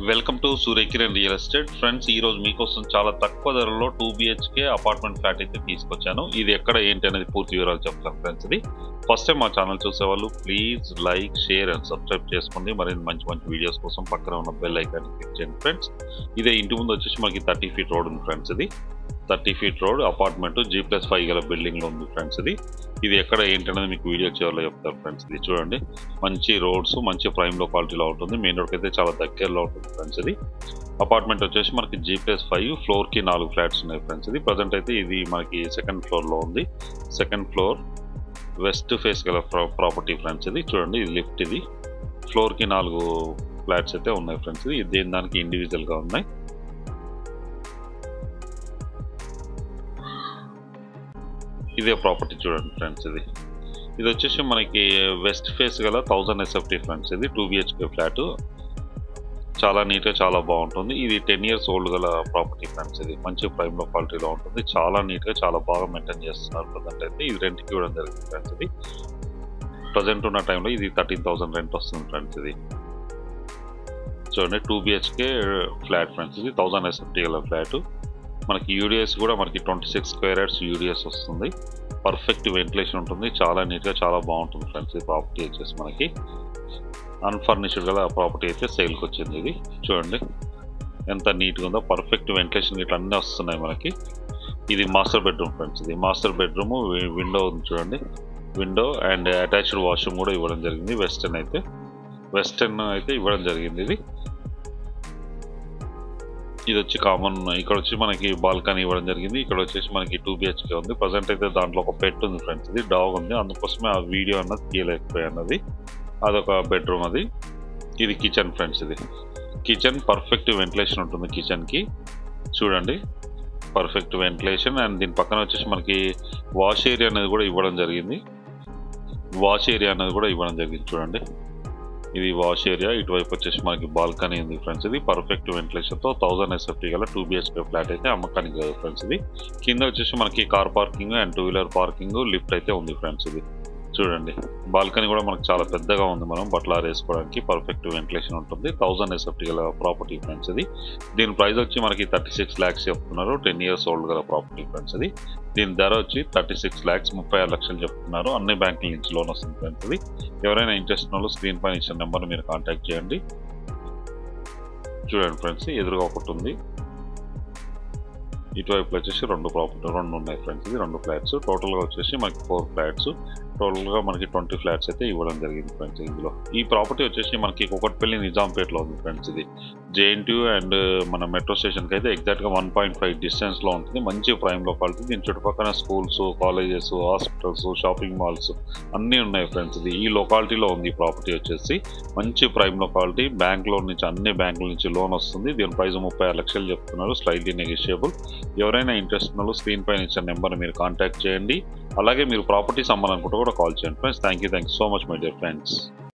Welcome to Surya Kiran real estate friends. ఈ రోజు మీకోసం చాలా తక్కువ ధరలో 2 BHK అపార్ట్మెంట్ ఫ్లాట్ అయితే తీసుకొచ్చాను. ఇది ఎక్కడ ఏంటి అనేది పూర్తి వివరాలు చెప్తాను ఫ్రెండ్స్. ఇది ఫస్ట్ టైం మా ఛానల్ చూసేవాళ్ళు please like, share and subscribe చేసుకోండి. మరిన్ని మంచి మంచి వీడియోస్ కోసం పక్కన ఉన్న బెల్ ఐకాన్ క్లిక్ చేయండి ఫ్రెండ్స్. ఇదే ఇంటి ముందు వచ్చేసి మనకి 30 feet రోడ్ ఉంది ఫ్రెండ్స్. ఇది 30 feet రోడ్ అపార్ట్మెంట్ G+5 గల బిల్డింగ్ లో ఉంది ఫ్రెండ్స్. ఇది ఎక్కడ ఏంటనేది మీకు వీడియో చివరిలో చెప్తారు ఫ్రెండ్స్. ఇది చూడండి, మంచి రోడ్స్, మంచి ప్రైమ్ లొకాలిటీలో ఉంటుంది. మెయిన్ రోడ్కి అయితే చాలా దగ్గరలో ఉంటుంది ఫ్రెండ్స్. ఇది అపార్ట్మెంట్ వచ్చేసి మనకి G+5 ఫ్లోర్ కి 4 ఫ్లాట్స్ ఉన్నాయి ఫ్రెండ్స్. ఇది ప్రజెంట్ అయితే ఇది మనకి సెకండ్ ఫ్లోర్ లో ఉంది. సెకండ్ ఫ్లోర్ వెస్ట్ ఫేస్ గల ప్రాపర్టీ ఫ్రెండ్స్. ఇది చూడండి, ఇది లిఫ్ట్. ఇది ఫ్లోర్ కి 4 ఫ్లాట్స్ అయితే ఉన్నాయి ఫ్రెండ్స్. ఇది దేని దానికి ఇండివిజువల్ గా ఉన్నాయి. ఇదే ప్రాపర్టీ చూడండి ఫ్రెండ్స్. ఇది వచ్చేసి మనకి వెస్ట్ ఫేస్ గల 1000 SFT ఫ్రెండ్స్. ఇది 2 BHK ఫ్లాట్, చాలా నీట్గా చాలా బాగుంటుంది. ఇది 10 years ఓల్డ్ గల ప్రాపర్టీ ఫ్రెండ్స్. ఇది మంచి ప్రైమ్ లొకాలిటీలో ఉంటుంది. చాలా నీట్గా చాలా బాగా మెయింటైన్ చేస్తున్నారు ప్రజెంట్ అయితే. ఇది రెంట్కి ఇవ్వడం జరిగింది ఫ్రెండ్స్. ఇది ప్రజెంట్ ఉన్న టైంలో ఇది 13,000 రెంట్ వస్తుంది ఫ్రెండ్స్. ఇది చూడండి, 2 BHK ఫ్లాట్ ఫ్రెండ్స్. ఇది 1000 SFT గల ఫ్లాట్. మనకి యూడిఎస్ కూడా మనకి 26 square yards యూడిఎస్ వస్తుంది. పర్ఫెక్ట్ వెంటిలేషన్ ఉంటుంది. చాలా నీట్గా చాలా బాగుంటుంది ఫ్రెండ్స్. ఈ ప్రాపర్టీ వచ్చేసి మనకి అన్ఫర్నిష్డ్ గల ప్రాపర్టీ అయితే సేల్కి వచ్చింది. ఇది చూడండి ఎంత నీట్గా ఉందో. పర్ఫెక్ట్ వెంటిలేషన్ ఇట్లా అన్నీ వస్తున్నాయి మనకి. ఇది మాస్టర్ బెడ్రూమ్ ఫ్రెండ్స్. ఇది మాస్టర్ బెడ్రూమ్, విండో ఉంది చూడండి. విండో అండ్ అటాచ్డ్ వాష్రూమ్ కూడా ఇవ్వడం జరిగింది. వెస్టర్న్ అయితే ఇవ్వడం జరిగింది. ఇది వచ్చి కామన్. ఇక్కడ వచ్చి మనకి బాల్కనీ ఇవ్వడం జరిగింది. ఇక్కడ వచ్చేసి మనకి 2 BHK ఉంది. ప్రజెంట్ అయితే దాంట్లో ఒక పెట్ ఉంది ఫ్రెండ్స్. ఇది డాగ్ ఉంది, అందుకోసమే ఆ వీడియో అన్నది తీయలేకపోయాను. అదొక బెడ్రూమ్. ఇది కిచెన్ ఫ్రెండ్స్. ఇది కిచెన్, పర్ఫెక్ట్ వెంటిలేషన్ ఉంటుంది కిచెన్కి. చూడండి, పర్ఫెక్ట్ వెంటిలేషన్. అండ్ దీని పక్కన వచ్చేసి మనకి వాష్ ఏరియా అనేది కూడా ఇవ్వడం జరిగింది. చూడండి, ఇది వాష్ ఏరియా. ఇటువైపు వచ్చేసి మనకి బాల్కనీ ఉంది ఫ్రెండ్స్. ఇది పర్ఫెక్ట్ వెంటిలేషన్తో 1000 SFT గల 2 BHK ఫ్లాట్ అయితే అమ్మకానికి కదా ఫ్రెండ్స్. ఇది కింద వచ్చేసి మనకి car parking and 2-wheeler parking, lift అయితే ఉంది ఫ్రెండ్స్. ఇది చూడండి, బాల్కనీ కూడా మనకు చాలా పెద్దగా ఉంది. మనం బట్టలు ఆరేసుకోవడానికి పర్ఫెక్ట్ వెంటిలేషన్ ఉంటుంది. 1000 SFT గల ప్రాపర్టీ ఫ్రెండ్స్. దీని ప్రైస్ వచ్చి మనకి 36 lakhs చెప్తున్నారు. 10 years ఓల్డ్ గల ప్రాపర్టీ ఫ్రెండ్స్. దీని ధర వచ్చి 36 lakhs 36 లక్షలు చెప్తున్నారు. అన్ని బ్యాంకుల నుంచి లోన్ వస్తుంది ఫ్రెండ్స్. ఎవరైనా ఇంట్రెస్ట్ ఉన్న వాళ్ళు స్క్రీన్ పైన ఇచ్చిన నెంబర్ మీరు కాంటాక్ట్ చేయండి. చూడండి ఫ్రెండ్స్, ఎదురుగా ఒకటి ఉంది. ఇటువైపు వచ్చేసి 2 ఉన్నాయి ఫ్రెండ్స్. ఇది 2 ఫ్లాట్స్. టోటల్గా వచ్చేసి మనకి 4 ఫ్లాట్స్. టోటల్గా మనకి 20 ఫ్లాట్స్ అయితే ఇవ్వడం జరిగింది ఫ్రెండ్స్. ఇందులో ఈ ప్రాపర్టీ వచ్చేసి మనకి కుకట్పల్లి నిజాంపేటలో ఉంది ఫ్రెండ్స్. ఇది JNTU అండ్ మన మెట్రో స్టేషన్కి అయితే ఎగ్జాక్ట్గా 1.5 డిస్టెన్స్లో ఉంటుంది. మంచి ప్రైమ్ లొకాలిటీ. దీని చుట్టుపక్కల schools, colleges, hospitals, shopping malls అన్నీ ఉన్నాయి ఫ్రెండ్స్. ఈ లొకాలిటీలో ఉంది ఈ ప్రాపర్టీ వచ్చేసి. మంచి ప్రైమ్ లొకాలిటీ. బ్యాంక్ లోన్ నుంచి, అన్ని బ్యాంకుల నుంచి లోన్ వస్తుంది. దీని ప్రైస్ 36 లక్షలు చెప్తున్నారు. Slightly negotiable. ఎవరైనా ఇంట్రెస్ట్ ఉన్న స్క్రీన్ పైన ఇచ్చిన నెంబర్ మీరు కాంటాక్ట్ చేయండి. అలాగే మీరు ప్రాపర్టీస్ అమ్మాలనుకుంటే కూడా కాల్ చేయండి friends. Thank you so much my dear friends.